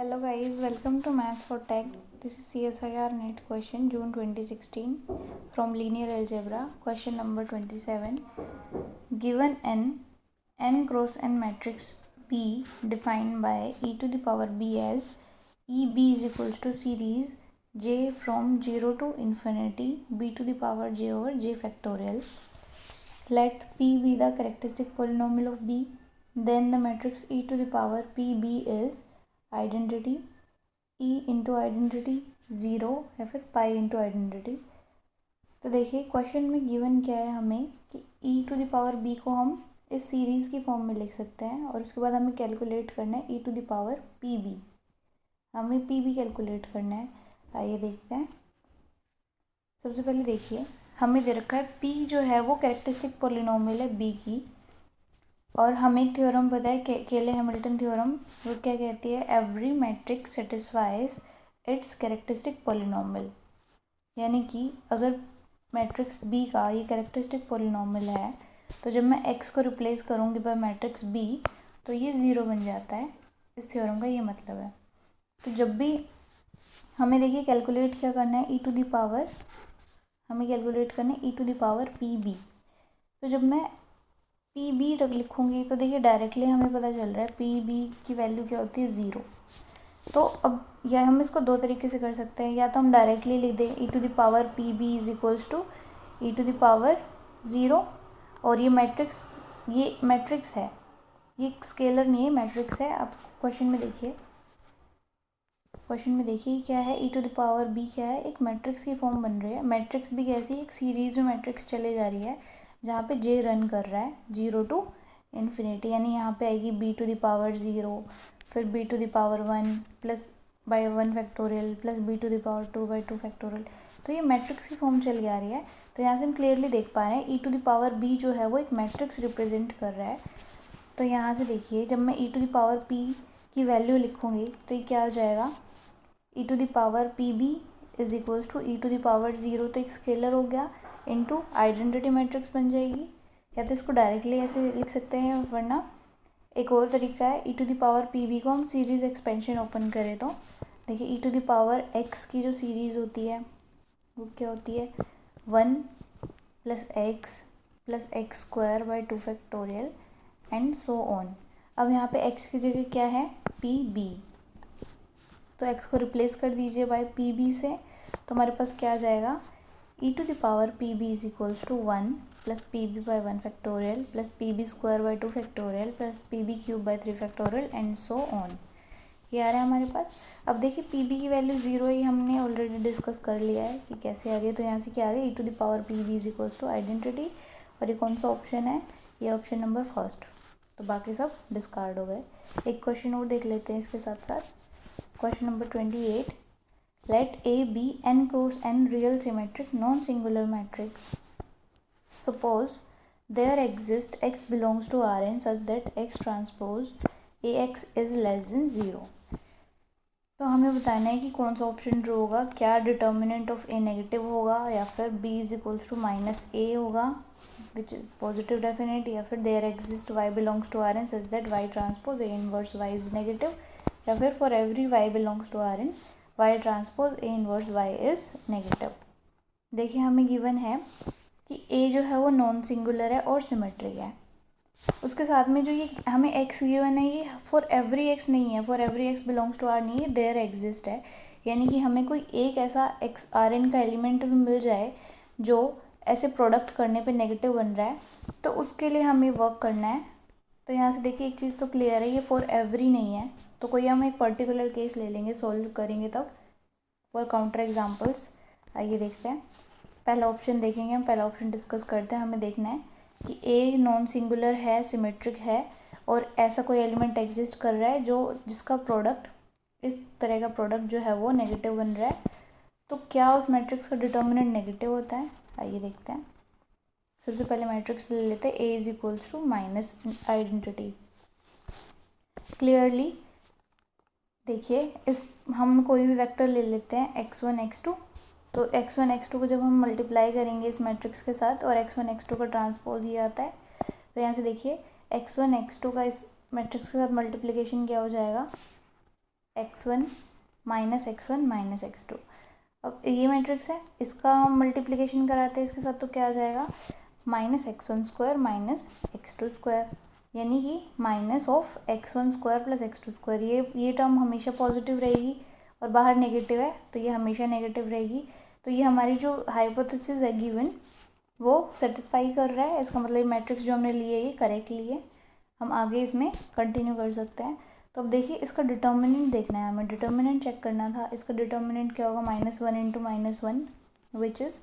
Hello guys, welcome to Maths for Tech. This is CSIR NET question June 2016 from linear algebra. Question number 27. Given n cross n matrix B defined by e to the power b as EB is equals to series j from 0 to infinity b to the power j over j factorial. Let P be the characteristic polynomial of B. Then the matrix e to the power pb is identity e into identity zero या फिर pi into identity. तो देखिए question में given क्या है हमें कि e to the power b को हम इस सीरीज़ की फॉर्म में लिख सकते हैं और उसके बाद हमें कैलकुलेट करना है e to the power pb। हमें pb कैलकुलेट करना है। आइए देखते हैं। सबसे पहले देखिए हमें दे रखा है p जो है वो कैरेक्टरिस्टिक पॉलिनोमियल है b की, और हमें एक थ्योरम पता है केले हैमिल्टन थ्योरम, वो क्या कहती है, every matrix satisfies it's characteristic polynomial. यानी कि अगर मैट्रिक्स बी का ये कैरेक्टरिस्टिक पॉलिनोमियल है तो जब मैं एक्स को रिप्लेस करूँगी बाय मैट्रिक्स बी तो ये ज़ीरो बन जाता है। इस थ्योरम का ये मतलब है। तो जब भी हमें देखिए कैलकुलेट क्या करना है, ई टू द पावर, हमें कैलकुलेट करना है e to the power P B. तो जब मैं पी बी लिखूँगी तो देखिए डायरेक्टली हमें पता चल रहा है पी बी की वैल्यू क्या होती है, ज़ीरो। तो अब या हम इसको दो तरीके से कर सकते हैं, या तो हम डायरेक्टली लिख दें e to the power P B is equals to e to the power zero, और ये मैट्रिक्स है, ये स्केलर नहीं है, मैट्रिक्स है। अब क्वेश्चन में देखिए क्या है, e to the power B क्या है, एक मैट्रिक्स की फॉर्म बन रही है। मैट्रिक्स भी कैसी, एक सीरीज़ में मैट्रिक्स चले जा रही है जहाँ पे जे रन कर रहा है जीरो टू इन्फिनिटी। यानी यहाँ पे आएगी B to the power zero, फिर B to the power one plus by one factorial plus B to the power two by two factorial. तो ये मैट्रिक्स की फॉर्म चल के आ रही है। तो यहाँ से हम क्लियरली देख पा रहे हैं ई टू द पावर बी जो है वो एक मैट्रिक्स रिप्रेजेंट कर रहा है। तो यहाँ से देखिए जब मैं e to the power P की वैल्यू लिखूँगी तो ये क्या हो जाएगा, e to the power P B is equals to e to the power zero, तो एक स्केलर हो गया, इनटू आइडेंटिटी मैट्रिक्स बन जाएगी। या तो इसको डायरेक्टली ऐसे लिख सकते हैं, वरना एक और तरीका है, e to the power P B को हम सीरीज़ एक्सपेंशन ओपन करें तो देखिए e to the power X की जो सीरीज़ होती है वो क्या होती है, one plus X square by two factorial and so on. अब यहाँ पे एक्स की जगह क्या है, पी बी, तो एक्स को रिप्लेस कर दीजिए बाय पी बी से, तो हमारे पास क्या आ जाएगा, e to the power P B is equals to one plus P B by one factorial plus P B square by two factorial plus P B cube by three factorial and so on. ये आ रहा है हमारे पास। अब देखिए P B की value zero ही हमने ऑलरेडी डिस्कस कर लिया है कि कैसे आ गई। तो यहाँ से क्या आ गया, e to the power P B is equals to identity, और ये कौन सा ऑप्शन है, ये ऑप्शन नंबर फर्स्ट। तो बाकी सब डिस्कार्ड हो गए। एक क्वेश्चन और देख लेते हैं इसके साथ साथ। Question number 28, let A be n cross n real symmetric non-singular matrix. Suppose there exists x belongs to Rn such that x transpose Ax is less than 0. तो हमें बताना है कि कौन सा ऑप्शन ट्रू होगा, क्या डिटर्मिनेंट ऑफ ए नेगेटिव होगा, या फिर b is equals to minus A होगा विच इज पॉजिटिव डेफिनेट, या फिर there exist y belongs to Rn such that y transpose A inverse y is negative, या फिर for every y belongs to Rn y transpose A inverse y is negative. देखिए हमें given है कि a जो है वो नॉन सिंगुलर है और सिमेट्रिक है। उसके साथ में जो ये हमें x गिवन है ये फॉर एवरी x नहीं है, for every x belongs to R नहीं है, देयर एग्जिस्ट है। यानी कि हमें कोई एक ऐसा x Rn का एलिमेंट भी मिल जाए जो ऐसे प्रोडक्ट करने पे नेगेटिव बन रहा है, तो उसके लिए हमें वर्क करना है। तो यहाँ से देखिए एक चीज़ तो क्लियर है, ये फॉर एवरी नहीं है, तो कोई हम एक पर्टिकुलर केस ले लेंगे, सोल्व करेंगे तब फॉर काउंटर एग्जांपल्स। आइए देखते हैं। पहला ऑप्शन देखेंगे हम, पहला ऑप्शन डिस्कस करते हैं। हमें देखना है कि ए नॉन सिंगुलर है, सिमेट्रिक है, और ऐसा कोई एलिमेंट एग्जिस्ट कर रहा है जिसका प्रोडक्ट, इस तरह का प्रोडक्ट जो है वो नेगेटिव बन रहा है। तो क्या उस मैट्रिक्स का डिटर्मिनेंट नेगेटिव होता है, आइए देखते हैं। सबसे पहले मैट्रिक्स ले लेते हैं, A is equals to minus identity. Clearly देखिए इस हम कोई भी वेक्टर ले लेते हैं x1 x2, तो x1 x2 को जब हम मल्टीप्लाई करेंगे इस मैट्रिक्स के साथ, और x1 x2 का ट्रांसपोज ये आता है, तो यहाँ से देखिए x1 x2 का इस मैट्रिक्स के साथ मल्टीप्लिकेशन क्या हो जाएगा, x1 minus x1 minus x2। अब ये मैट्रिक्स है, इसका हम मल्टीप्लिकेशन कराते हैं इसके साथ, तो क्या आ जाएगा minus x1 square minus x2 square, यानी कि minus of x1 square plus x2 square. ये टर्म हमेशा पॉजिटिव रहेगी और बाहर नेगेटिव है तो ये हमेशा नेगेटिव रहेगी। तो ये हमारी जो हाइपोथेसिस है गिवन वो सेटिस्फाई कर रहा है, इसका मतलब मैट्रिक्स जो हमने लिए ये करेक्ट लिए। हम आगे इसमें कंटिन्यू कर सकते हैं। तो अब देखिए इसका डिटर्मिनेंट देखना है, हमें डिटर्मिनेंट चेक करना था। इसका डिटर्मिनेंट क्या होगा, -1 इंटू -1 विच इज़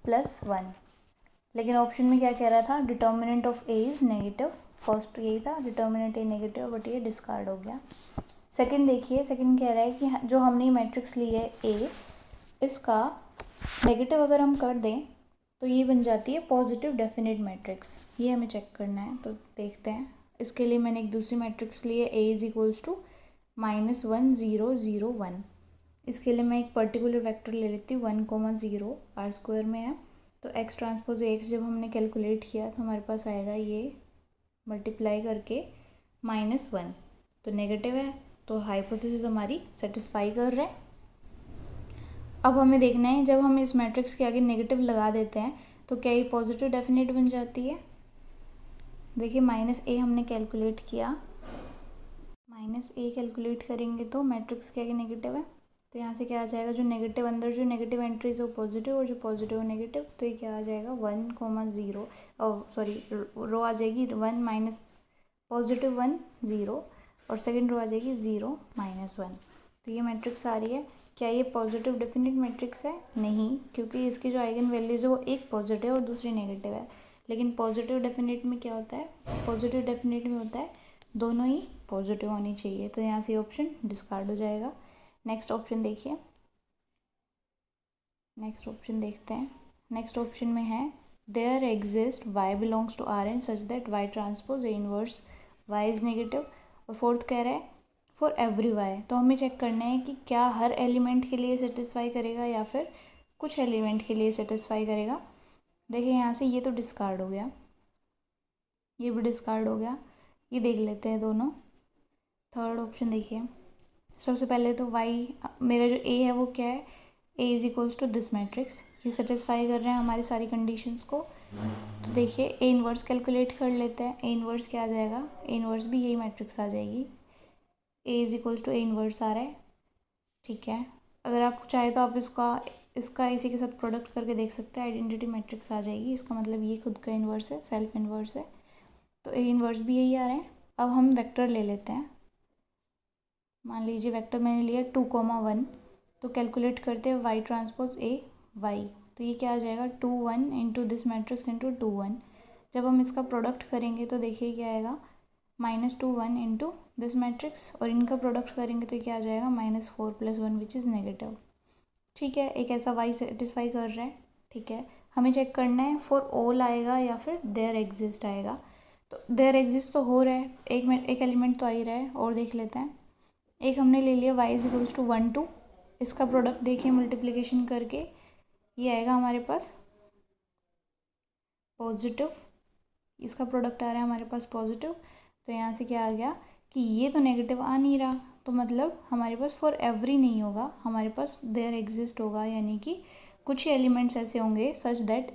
+1। लेकिन ऑप्शन में क्या कह रहा था, determinant of A is negative. First यही था डिटर्मिनेंट ए नेगेटिव, बट ये डिस्कार्ड हो गया। सेकंड देखिए, सेकंड कह रहा है कि जो हमने मैट्रिक्स ली है ए, इसका नेगेटिव अगर हम कर दें तो ये बन जाती है पॉजिटिव डेफिनेट मैट्रिक्स। ये हमें चेक करना है, तो देखते हैं। इसके लिए मैंने एक दूसरी मैट्रिक्स ली है, ए इज इक्वल्स टू -1 0 0 1। इसके लिए मैं एक पर्टिकुलर वेक्टर ले लेती हूँ 1, 0 आर स्क्वायर में है। तो एक्स ट्रांसपोज एक्स जब हमने कैलकुलेट किया तो हमारे पास आएगा ये मल्टीप्लाई करके -1, तो नेगेटिव है, तो हाइपोथेसिस हमारी सेटिस्फाई कर रहे हैं। अब हमें देखना है जब हम इस मैट्रिक्स के आगे नेगेटिव लगा देते हैं तो क्या ये पॉजिटिव डेफिनेट बन जाती है। देखिए -a हमने कैलकुलेट किया, -a कैलकुलेट करेंगे तो मैट्रिक्स के आगे नेगेटिव है, तो यहाँ से क्या आ जाएगा, जो नेगेटिव अंदर जो नेगेटिव एंट्रीज है वो पॉजिटिव और जो पॉजिटिव नेगेटिव, तो ये क्या आ जाएगा 1, 0 और सॉरी रो आ जाएगी 1 माइनस पॉजिटिव 1 0 और सेकेंड रो आ जाएगी 0 -1। तो ये मैट्रिक्स आ रही है। क्या ये पॉजिटिव डेफिनेट मैट्रिक्स है, नहीं, क्योंकि इसकी जो आइगन वैल्यूज है वो एक पॉजिटिव और दूसरी नेगेटिव है। लेकिन पॉजिटिव डेफिनेट में क्या होता है, पॉजिटिव डेफिनेट में होता है दोनों ही पॉजिटिव होनी चाहिए, तो यहाँ से ऑप्शन डिस्कार्ड हो जाएगा। नेक्स्ट ऑप्शन देखिए, नेक्स्ट ऑप्शन देखते हैं। नेक्स्ट ऑप्शन में है there exist y belongs to Rn such that y transpose A inverse y is negative. और फोर्थ कह रहा है फॉर एवरी y, तो हमें चेक करना है कि क्या हर एलिमेंट के लिए सेटिस्फाई करेगा या फिर कुछ एलिमेंट के लिए सेटिस्फाई करेगा। देखिए यहाँ से ये तो डिस्कार्ड हो गया, ये भी डिस्कार्ड हो गया, ये देख लेते हैं दोनों। थर्ड ऑप्शन देखिए, सबसे पहले तो y मेरा जो a है वो क्या है, a is equals to this matrix, ये सेटिस्फाई कर रहे हैं हमारी सारी कंडीशंस को। तो देखिए a इनवर्स कैलकुलेट कर लेते हैं। a इनवर्स क्या आ जाएगा, a इनवर्स भी यही मैट्रिक्स आ जाएगी, a is equals to a inverse आ रहा है, ठीक है। अगर आप चाहे तो आप इसका इसी के साथ प्रोडक्ट करके देख सकते हैं, आइडेंटिटी मैट्रिक्स आ जाएगी, इसका मतलब ये खुद का इन्वर्स है, सेल्फ इन्वर्स है, तो a इनवर्स भी यही आ रहा है। अब हम वेक्टर ले लेते हैं, मान लीजिए वेक्टर मैंने लिया 2, 1, तो कैलकुलेट करते हैं y ट्रांसपोज ए y, तो ये क्या आ जाएगा 2, 1 इंटू दिस मैट्रिक्स इंटू 2, 1। जब हम इसका प्रोडक्ट करेंगे तो देखिए क्या आएगा -2, 1 इंटू दिस मैट्रिक्स, और इनका प्रोडक्ट करेंगे तो क्या आ जाएगा -4 + 1 विच इज़ नेगेटिव। ठीक है, एक ऐसा y सेटिस्फाई कर रहा है, ठीक है। हमें चेक करना है फॉर ऑल आएगा या फिर देयर एग्जिस्ट आएगा। तो देयर एग्जिस्ट तो हो रहा है, एक एलिमेंट तो आ ही रहा है, और देख लेते हैं। एक हमने ले लिया y इज इक्वल्स टू 1, 2, इसका प्रोडक्ट देखिए मल्टीप्लिकेशन करके ये आएगा हमारे पास पॉजिटिव, इसका प्रोडक्ट आ रहा है हमारे पास पॉजिटिव, तो यहाँ से क्या आ गया कि ये तो नेगेटिव आ नहीं रहा, तो मतलब हमारे पास फॉर एवरी नहीं होगा, हमारे पास देयर एग्जिस्ट होगा, यानी कि कुछ ही एलिमेंट्स ऐसे होंगे सच that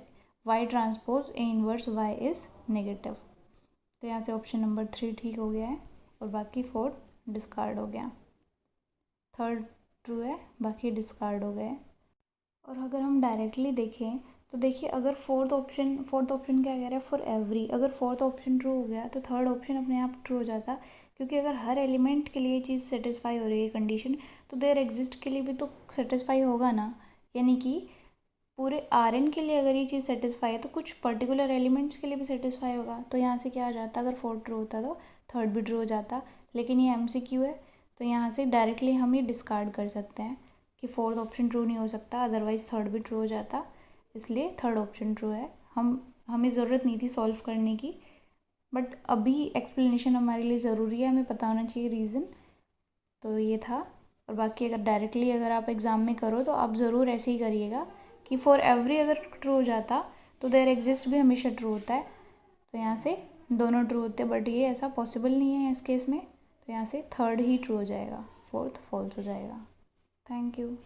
y transpose A inverse y is negative. तो यहाँ से ऑप्शन नंबर 3 ठीक हो गया है और बाकी 4 डिस्कार्ड हो गया। थर्ड ट्रू है, बाकी डिस्कार्ड हो गए। और अगर हम डायरेक्टली देखें तो देखिए अगर फोर्थ ऑप्शन क्या कह रहा है फॉर एवरी, अगर फोर्थ ऑप्शन ट्रू हो गया तो थर्ड ऑप्शन अपने आप ट्रू हो जाता, क्योंकि अगर हर एलिमेंट के लिए चीज़ सेटिस्फाई हो रही है कंडीशन, तो देयर एग्जिस्ट के लिए भी तो सेटिस्फाई होगा ना, यानी कि पूरे Rn के लिए अगर ये चीज़ सेटिस्फाई है तो कुछ पर्टिकुलर एलिमेंट्स के लिए भी सेटिस्फाई होगा। तो यहाँ से क्या आ जाता, अगर फोर्थ ट्रू होता तो थर्ड भी ट्रू हो जाता, लेकिन ये MCQ है तो यहाँ से डायरेक्टली हम ये डिस्कार्ड कर सकते हैं कि फोर्थ ऑप्शन ट्रू नहीं हो सकता, अदरवाइज़ थर्ड भी ट्रू हो जाता, इसलिए थर्ड ऑप्शन ट्रू है। हमें ज़रूरत नहीं थी सॉल्व करने की, बट अभी एक्सप्लेनेशन हमारे लिए ज़रूरी है, हमें पता होना चाहिए रीज़न, तो ये था। और बाकी अगर डायरेक्टली अगर आप एग्ज़ाम में करो तो आप ज़रूर ऐसे ही करिएगा कि फॉर एवरी अगर ट्रू हो जाता तो देयर एग्जिस्ट भी हमेशा ट्रू होता है, तो यहाँ से दोनों ट्रू होते हैं, बट ये ऐसा पॉसिबल नहीं है इस केस में, तो यहाँ से थर्ड ही ट्रू हो जाएगा। फोर्थ फॉल्स हो जाएगा। Thank you.